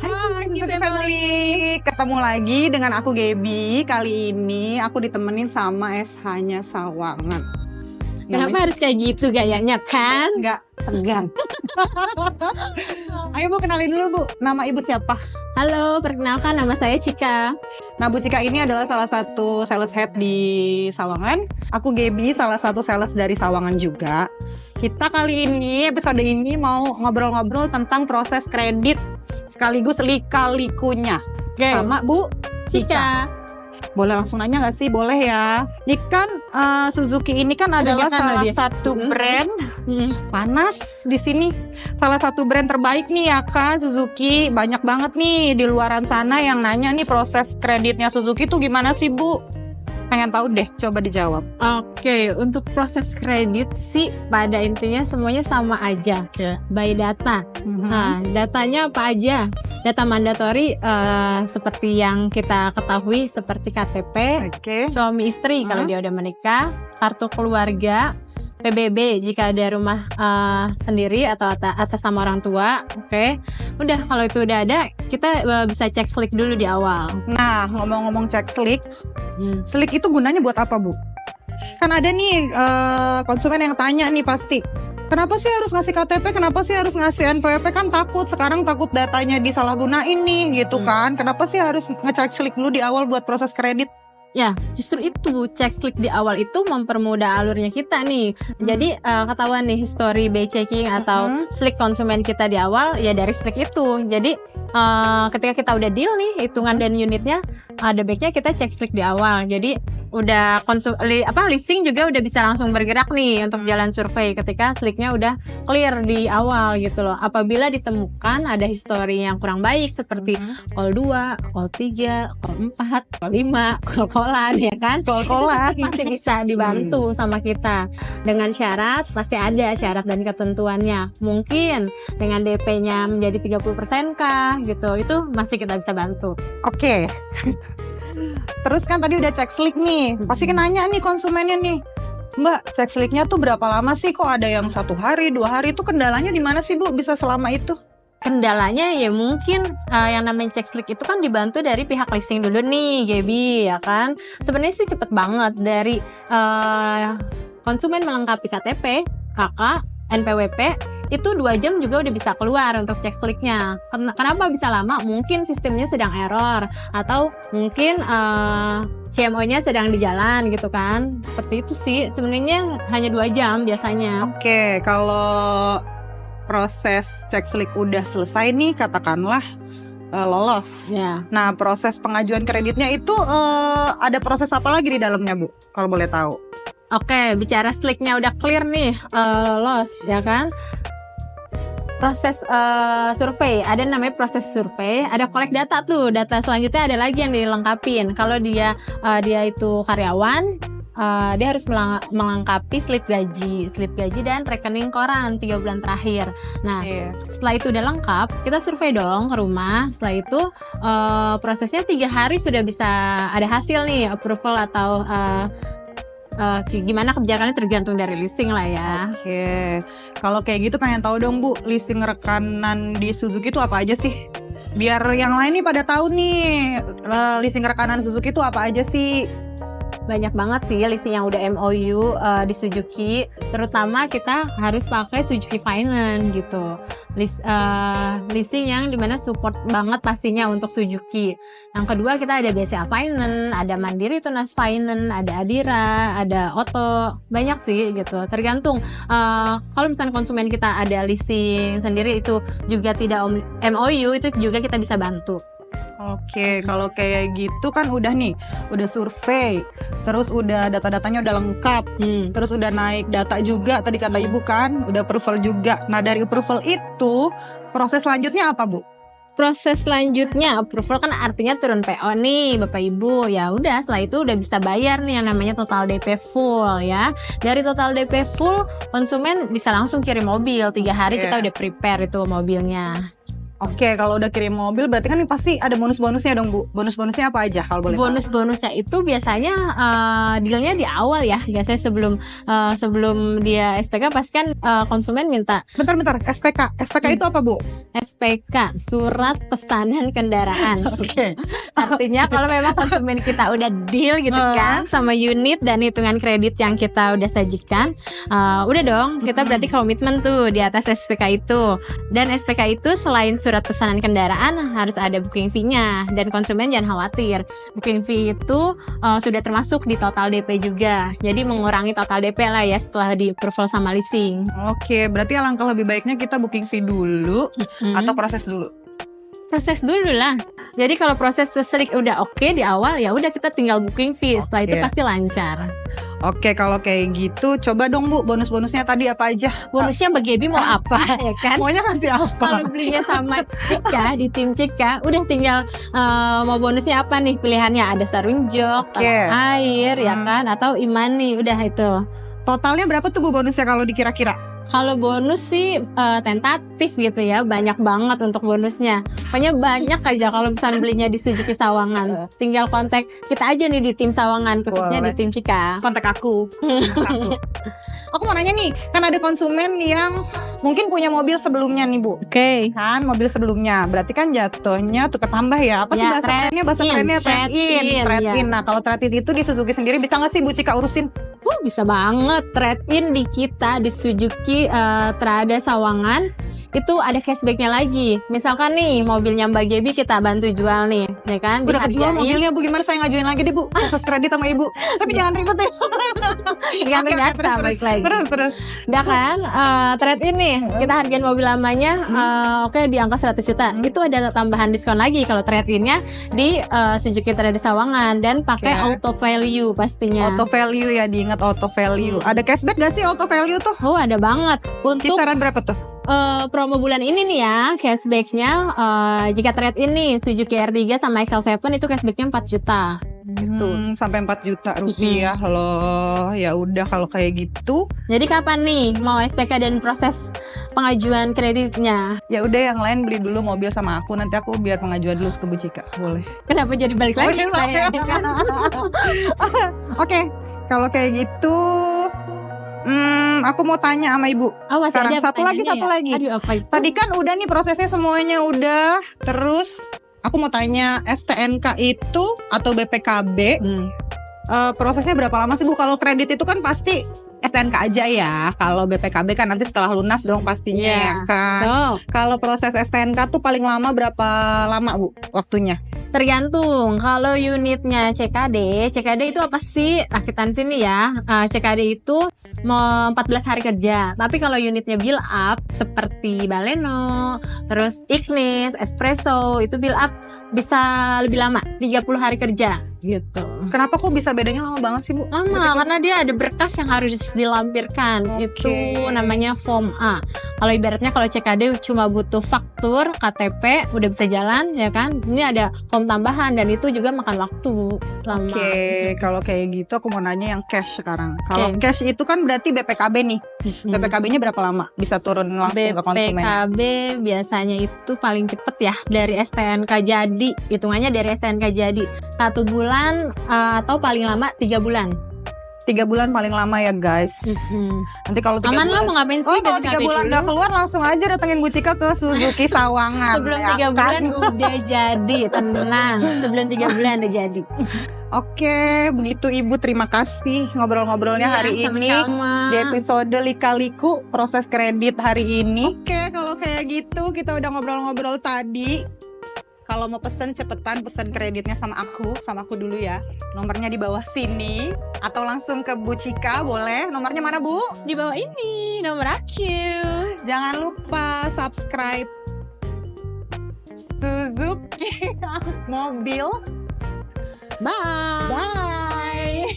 Hai Suzuki Family, ketemu lagi dengan aku Gaby. Kali ini aku ditemenin sama SH-nya Sawangan. Kenapa harus kayak gitu gayanya kan? Enggak tegang. Ayo Bu, kenalin dulu Bu, nama Ibu siapa? Halo, perkenalkan nama saya Cika. Nah Bu Cika ini adalah salah satu sales head di Sawangan. Aku Gaby, salah satu sales dari Sawangan juga. Kita kali ini, episode ini mau ngobrol-ngobrol tentang proses kredit sekaligus lika-likunya. Oke. Sama Bu Cika. Boleh langsung nanya nggak sih? Boleh ya. Ini kan Suzuki ini kan adalah Kebanyakan salah dia. satu brand panas di sini. Salah satu brand terbaik nih ya kan Suzuki. Banyak banget nih di luaran sana yang nanya nih proses kreditnya Suzuki tuh gimana sih Bu? Pengen tahu deh, coba dijawab. Oke, untuk proses kredit sih pada intinya semuanya sama aja. By data. Nah, datanya apa aja? Data mandatori seperti yang kita ketahui seperti KTP, Oke. suami istri kalau dia udah menikah, kartu keluarga, PBB jika ada rumah sendiri atau atas nama orang tua. Oke. Udah, kalau itu udah ada, kita bisa cek slik dulu di awal. Nah, ngomong-ngomong cek slik, slik itu gunanya buat apa Bu? Kan ada nih konsumen yang tanya nih pasti, kenapa sih harus ngasih KTP? Kenapa sih harus ngasih NPWP? Kan takut, sekarang takut datanya disalahgunain nih gitu kan. Kenapa sih harus ngecek slik dulu di awal buat proses kredit? Ya, justru itu cek slik di awal itu mempermudah alurnya kita nih. Jadi ketahuan nih history by checking atau slik konsumen kita di awal ya dari slik itu. Jadi ketika kita udah deal nih hitungan dan unitnya, ada baiknya kita cek slik di awal. Jadi udah leasing juga udah bisa langsung bergerak nih untuk jalan survei ketika sliknya udah clear di awal gitu loh. Apabila ditemukan ada history yang kurang baik seperti call 2, call 3, call 4, call 5, call-callan ya kan, Call-callan. itu masih bisa dibantu sama kita dengan syarat, pasti ada syarat dan ketentuannya. Mungkin dengan DP-nya menjadi 30% kah gitu, itu masih kita bisa bantu. Oke. Terus kan tadi udah cek slik nih, pasti kan nanya nih konsumennya nih, Mbak, cek sliknya tuh berapa lama sih? Kok ada yang 1 hari, 2 hari? Itu kendalanya di mana sih Bu? Bisa selama itu? Kendalanya ya mungkin yang namanya cek slik itu kan dibantu dari pihak leasing dulu nih Gaby ya kan. Sebenarnya sih cepet banget dari konsumen melengkapi KTP, KK, NPWP itu 2 jam juga udah bisa keluar untuk cek sliknya. Kenapa bisa lama? Mungkin sistemnya sedang error atau mungkin CMO-nya sedang di jalan gitu kan. Seperti itu sih. Sebenarnya hanya 2 jam biasanya. Oke, kalau proses cek slik udah selesai nih, katakanlah lolos. Ya. Nah, proses pengajuan kreditnya itu ada proses apa lagi di dalamnya Bu? Kalau boleh tahu. Oke, bicara sliknya udah clear nih, lolos ya kan. Proses survei, ada namanya proses survei, ada collect data tuh. Data selanjutnya ada lagi yang dilengkapin. Kalau dia itu karyawan, dia harus melengkapi slip gaji dan rekening koran 3 bulan terakhir. Nah, setelah itu udah lengkap, kita survei dong ke rumah. Setelah itu prosesnya 3 hari sudah bisa ada hasil nih, approval atau gimana kebijakannya tergantung dari leasing lah ya. Oke, kalau kayak gitu pengen tahu dong Bu, leasing rekanan di Suzuki itu apa aja sih? Biar yang lain nih pada tahu nih, leasing rekanan Suzuki itu apa aja sih? Banyak banget sih leasing yang udah MOU di Suzuki. Terutama kita harus pakai Suzuki Finance gitu. Leasing yang dimana support banget pastinya untuk Suzuki. Yang kedua kita ada BCA Finance, ada Mandiri Tunas Finance, ada Adira, ada Otto. Banyak sih gitu. Tergantung. Kalau misalnya konsumen kita ada leasing sendiri itu juga tidak MOU, itu juga kita bisa bantu. Oke, kalau kayak gitu kan udah nih, udah survei, terus udah data-datanya udah lengkap, terus udah naik data juga, tadi kata Ibu kan, udah approval juga. Nah dari approval itu, proses selanjutnya apa Bu? Proses selanjutnya approval kan artinya turun PO nih Bapak Ibu. Ya udah, setelah itu udah bisa bayar nih yang namanya total DP full ya. Dari total DP full, konsumen bisa langsung kirim mobil. 3 hari kita udah prepare itu mobilnya. Oke, kalau udah kirim mobil berarti kan ini pasti ada bonus-bonusnya dong Bu. Bonus-bonusnya apa aja kalau boleh tahu? Bonus-bonusnya itu biasanya dealnya di awal ya. Biasanya sebelum dia SPK pasti kan konsumen minta Bentar, SPK. SPK itu apa Bu? SPK, surat pesanan kendaraan. Oke. Artinya kalau memang konsumen kita udah deal gitu kan sama unit dan hitungan kredit yang kita udah sajikan, udah dong kita berarti komitmen tuh di atas SPK itu. Dan SPK itu selain surat pesanan kendaraan harus ada booking fee-nya, dan konsumen jangan khawatir. Booking fee itu sudah termasuk di total DP juga. Jadi mengurangi total DP lah ya setelah di approval sama leasing. Oke, berarti alangkah lebih baiknya kita booking fee dulu atau proses dulu. Proses dulu lah. Jadi kalau proses selik udah oke di awal, ya udah kita tinggal booking fee. Setelah itu pasti lancar. Oke, kalau kayak gitu coba dong Bu, bonus-bonusnya tadi apa aja? Bonusnya Mbak Gaby mau apa ya kan? Maunya kasih apa? Kalau belinya sama Cika di tim Cika, udah tinggal mau bonusnya apa nih pilihannya? Ada sarung jok, air ya kan, atau imani, udah itu. Totalnya berapa tuh Bu bonusnya kalau dikira-kira? Kalau bonus sih tentatif gitu ya, banyak banget untuk bonusnya. Pokoknya banyak aja kalau misalnya belinya di Suzuki Sawangan. Tinggal kontak kita aja nih di tim Sawangan, khususnya di tim Cika. Kontak aku. Aku mau nanya nih, kan ada konsumen yang mungkin punya mobil sebelumnya nih Bu. Oke. Kan mobil sebelumnya, berarti kan jatuhnya tukar tambah ya? Apa sih bahasa kerennya? Bahasa kerennya trade-in. Nah kalau trade-in itu di Suzuki sendiri bisa nggak sih Bu Cika urusin? Bisa banget. Trade-in di kita di Suzuki Trada Sawangan itu ada cashbacknya lagi. Misalkan nih mobilnya Mbak Gaby kita bantu jual nih, ya kan? Udah kejual mobilnya Bu, gimana saya ngajuin lagi deh Bu khusus kredit sama Ibu. Tapi jangan ribet ya. Gantung data balik lagi. Terus. Udah kan, trade-in nih, kita hargain mobil lamanya oke di angka 100 juta. Itu ada tambahan diskon lagi kalau trade-innya di Suzuki Trada Sawangan, dan pakai auto value pastinya. Auto value ya, diingat auto value. Ada cashback gak sih auto value tuh? Oh ada banget. Untuk kisaran berapa tuh? Promo bulan ini nih ya, cashbacknya jika trade ini Suzuki R3 sama XL7 itu cashbacknya 4 juta gitu. Sampai 4 juta rupiah loh. Ya udah kalau kayak gitu. Jadi kapan nih mau SPK dan proses pengajuan kreditnya? Ya udah yang lain beli dulu mobil sama aku, nanti aku biar pengajuan dulu ke Bu Cika. Boleh. Kenapa jadi balik lagi saya? Oke, kalau kayak gitu aku mau tanya sama Ibu. Sekarang satu lagi. Aduh, apa itu? Tadi kan udah nih prosesnya semuanya udah. Terus aku mau tanya STNK itu atau BPKB prosesnya berapa lama sih Bu? Kalau kredit itu kan pasti STNK aja ya. Kalau BPKB kan nanti setelah lunas dong pastinya ya kan. Kalau proses STNK tuh paling lama berapa lama Bu waktunya? Tergantung. Kalau unitnya CKD itu apa sih? Rakitan sini ya. CKD itu mau 14 hari kerja. Tapi kalau unitnya build up seperti Baleno, terus Ignis, Espresso, itu build up bisa lebih lama, 30 hari kerja gitu. Kenapa kok bisa bedanya lama banget sih Bu? Lama karena dia ada berkas yang harus dilampirkan. Itu namanya form A. Kalau ibaratnya kalau CKD cuma butuh faktur, KTP udah bisa jalan ya kan. Ini ada form tambahan dan itu juga makan waktu lama. Kalau kayak gitu aku mau nanya yang cash sekarang. Kalau cash itu kan berarti BPKB nih. BPKB-nya berapa lama bisa turun langsung ke konsumen? BPKB biasanya itu paling cepet ya dari STNK jadi. Hitungannya dari STNK jadi 1 bulan atau paling lama 3 bulan. 3 bulan paling lama ya guys. Nanti kalau 3 bulan lah mau ngapain sih? Kalau 3 bulan gak keluar langsung aja datengin Bu Cika ke Suzuki Sawangan. Sebelum 3 bulan udah jadi, tenang. Sebelum 3 bulan udah jadi. Oke, begitu Ibu, terima kasih ngobrol-ngobrolnya hari ini di episode Lika-Liku proses kredit hari ini. Oke, kalau kayak gitu kita udah ngobrol-ngobrol tadi. Kalau mau pesen cepetan pesen kreditnya sama aku dulu ya. Nomornya di bawah sini atau langsung ke Bu Cika boleh. Nomornya mana Bu? Di bawah ini nomor aku. Jangan lupa subscribe Suzuki Mobil. Bye. Bye.